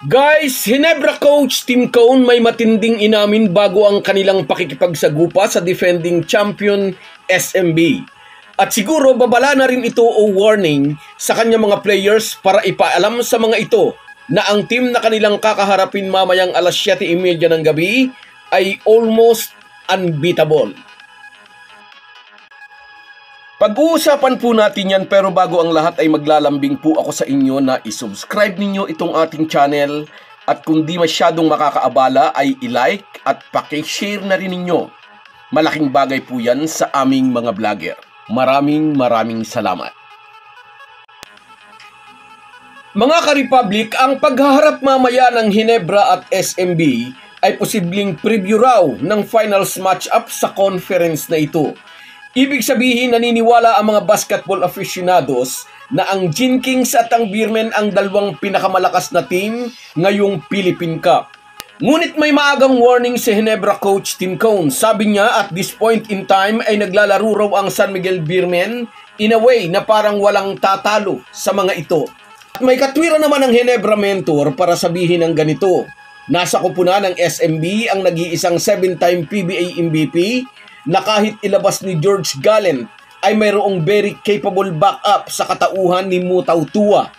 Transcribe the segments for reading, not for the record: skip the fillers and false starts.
Guys, Hinebra coach Tim Cone may matinding inamin bago ang kanilang pakikipagsagupa sa defending champion SMB. At siguro babala na rin ito o warning sa kanyang mga players para ipaalam sa mga ito na ang team na kanilang kakaharapin mamayang alas 7:30 ng gabi ay almost unbeatable. Pag-uusapan po natin yan, pero bago ang lahat ay maglalambing po ako sa inyo na isubscribe ninyo itong ating channel at kung di masyadong makakaabala ay i-like at paki-share na rin ninyo. Malaking bagay po yan sa aming mga vlogger. Maraming salamat. Mga ka-Republic, ang paghaharap mamaya ng Hinebra at SMB ay posibleng preview raw ng finals match-up sa conference na ito. Ibig sabihin, naniniwala ang mga basketball aficionados na ang Gin Kings at ang Beermen ang dalawang pinakamalakas na team ngayong Philippine Cup. Ngunit may maagang warning si Hinebra coach Tim Cone. Sabi niya, at this point in time ay naglalaro raw ang San Miguel Beermen in a way na parang walang tatalo sa mga ito. At may katwiran naman ang Hinebra mentor para sabihin ng ganito. Nasa kupunan ng SMB ang nag-iisang 7-time PBA MVP na kahit ilabas ni George Gallen ay mayroong very capable backup sa katauhan ni Mo Tautua.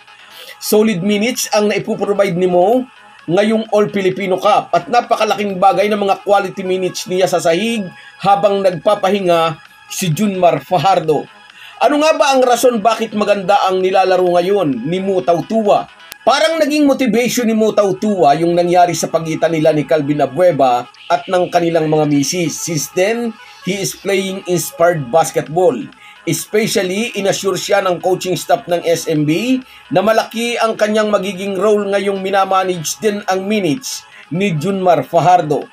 Solid minutes ang naipuprovide ni Mo ngayong All-Filipino Cup at napakalaking bagay ng mga quality minutes niya sa sahig habang nagpapahinga si Junmar Fajardo. Ano nga ba ang rason bakit maganda ang nilalaro ngayon ni Mo Tautua? Parang naging motivation ni Mo Tautua yung nangyari sa pagitan nila ni Calvin Abueva at ng kanilang mga misis. Since then, he is playing inspired basketball. Especially, inassure siya ng coaching staff ng SMB na malaki ang kanyang magiging role ngayong minamanage din ang minutes ni Junmar Fajardo.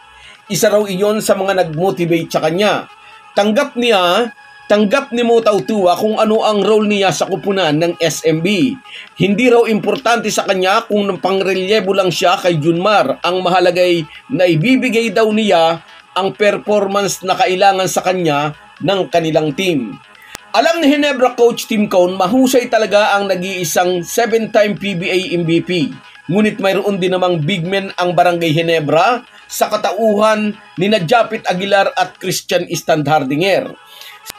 Isa raw iyon sa mga nag-motivate sa kanya. Tanggap ni Mo Tautua kung ano ang role niya sa kupunan ng SMB. Hindi raw importante sa kanya kung pangrelyebo lang siya kay Junmar. Ang mahalagay na ibibigay daw niya ang performance na kailangan sa kanya ng kanilang team. Alam ni Hinebra coach Tim Cone, mahusay talaga ang nag-iisang 7-time PBA MVP. Ngunit mayroon din namang big men ang Barangay Hinebra sa katauhan ni Japit Aguilar at Christian Standhardinger.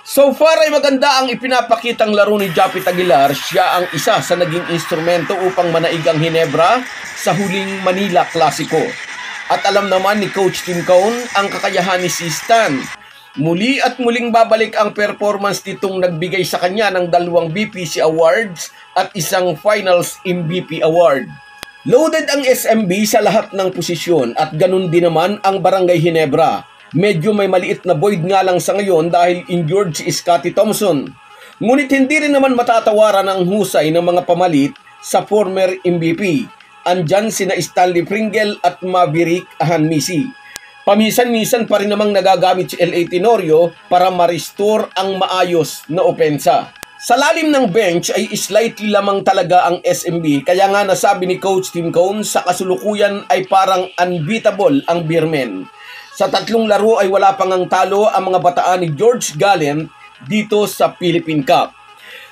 So far ay maganda ang ipinapakitang laro ni Japit Aguilar. Siya ang isa sa naging instrumento upang manaig ang Hinebra sa huling Manila Clasico. At alam naman ni Coach Tim Cone ang kakayahan ni si Stan. Muli at muling babalik ang performance nitong nagbigay sa kanya ng 2 BPC Awards at isang Finals MVP Award. Loaded ang SMB sa lahat ng posisyon at ganun din naman ang Barangay Hinebra. Medyo may maliit na void nga lang sa ngayon dahil injured si Scottie Thompson. Ngunit hindi rin naman matatawaran ang husay ng mga pamalit sa former MVP. Andyan sina Stanley Pringle at Maverick Ahanmisi. Paminsan-minsan pa rin namang nagagamit si L.A. Tenorio para ma-restore ang maayos na opensa. Sa lalim ng bench ay slightly lamang talaga ang SMB, kaya nga nasabi ni Coach Tim Cone sa kasulukuyan ay parang unbeatable ang Beermen. Sa 3 laro ay wala pang ang talo ang mga bataan ni George Gallen dito sa Philippine Cup.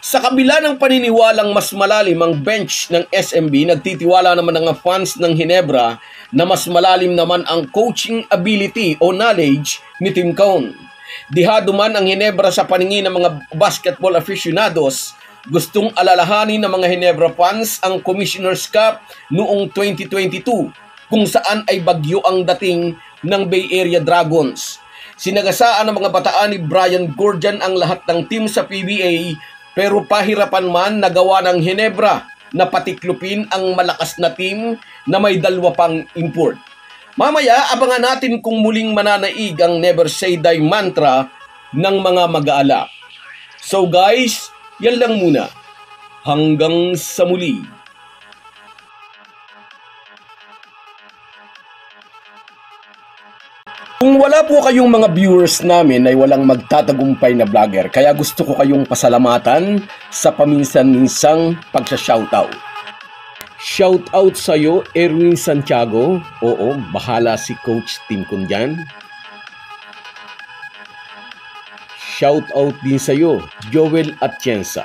Sa kabila ng paniniwalang mas malalim ang bench ng SMB, nagtitiwala naman ang fans ng Hinebra na mas malalim naman ang coaching ability o knowledge ni Tim Cone. Dihado man ang Hinebra sa paningin ng mga basketball aficionados, gustong alalahanin ng mga Hinebra fans ang Commissioner's Cup noong 2022 kung saan ay bagyo ang dating ng Bay Area Dragons. Sinagasaan ng mga bataan ni Brian Gordian ang lahat ng team sa PBA, pero pahirapan man nagawa ng Hinebra na patiklupin ang malakas na team na may 2 pang import. Mamaya, abangan natin kung muling mananaig ang Never Say Die mantra ng mga mag-aala. So guys, yan lang muna. Hanggang sa muli. Kung wala po kayong mga viewers namin ay walang magtatagumpay na vlogger, kaya gusto ko kayong pasalamatan sa paminsan-minsang pagsha-shoutout. Shoutout sa'yo, Erwin Santiago. Oo, bahala si Coach Tim Cone dyan. Shoutout din sa'yo, Joel Atienza.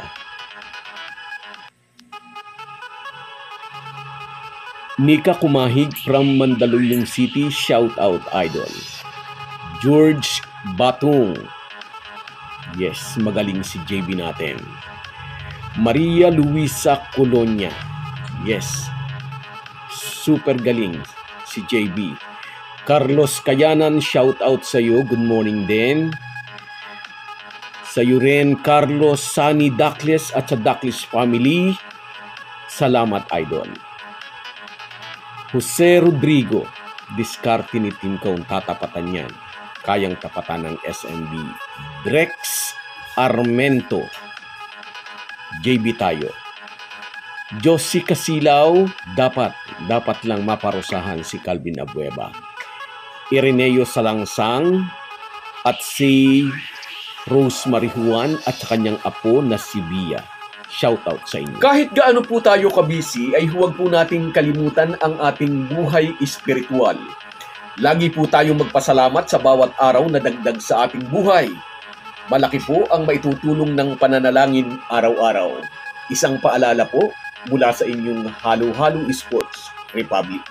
Nika Kumahig from Mandaluyong City, shout out idol. George Batung. Yes, magaling si JB natin. Maria Luisa Colonia. Yes, super galing si JB. Carlos Kayanan, shout out sa iyo. Good morning din. Sa iyo rin, Carlos, Sunny Dakles at sa Dakles family. Salamat, idol. Jose Rodrigo, diskarte ni Team Cone, tatapatan yan. Kayang tapatan ng SMB. Drex Armento, JB tayo. Josie Casilaw, dapat lang maparusahan si Calvin Abueva. Ireneo Salangsang at si Rose Marijuan at sa kanyang apo na si Bia. Shoutout sa inyo. Kahit gaano po tayo kabisi, ay huwag po nating kalimutan ang ating buhay espiritual. Lagi po tayong magpasalamat sa bawat araw na dagdag sa ating buhay. Malaki po ang maitutulong ng pananalangin araw-araw. Isang paalala po mula sa inyong Halo-Halo Sports Republic.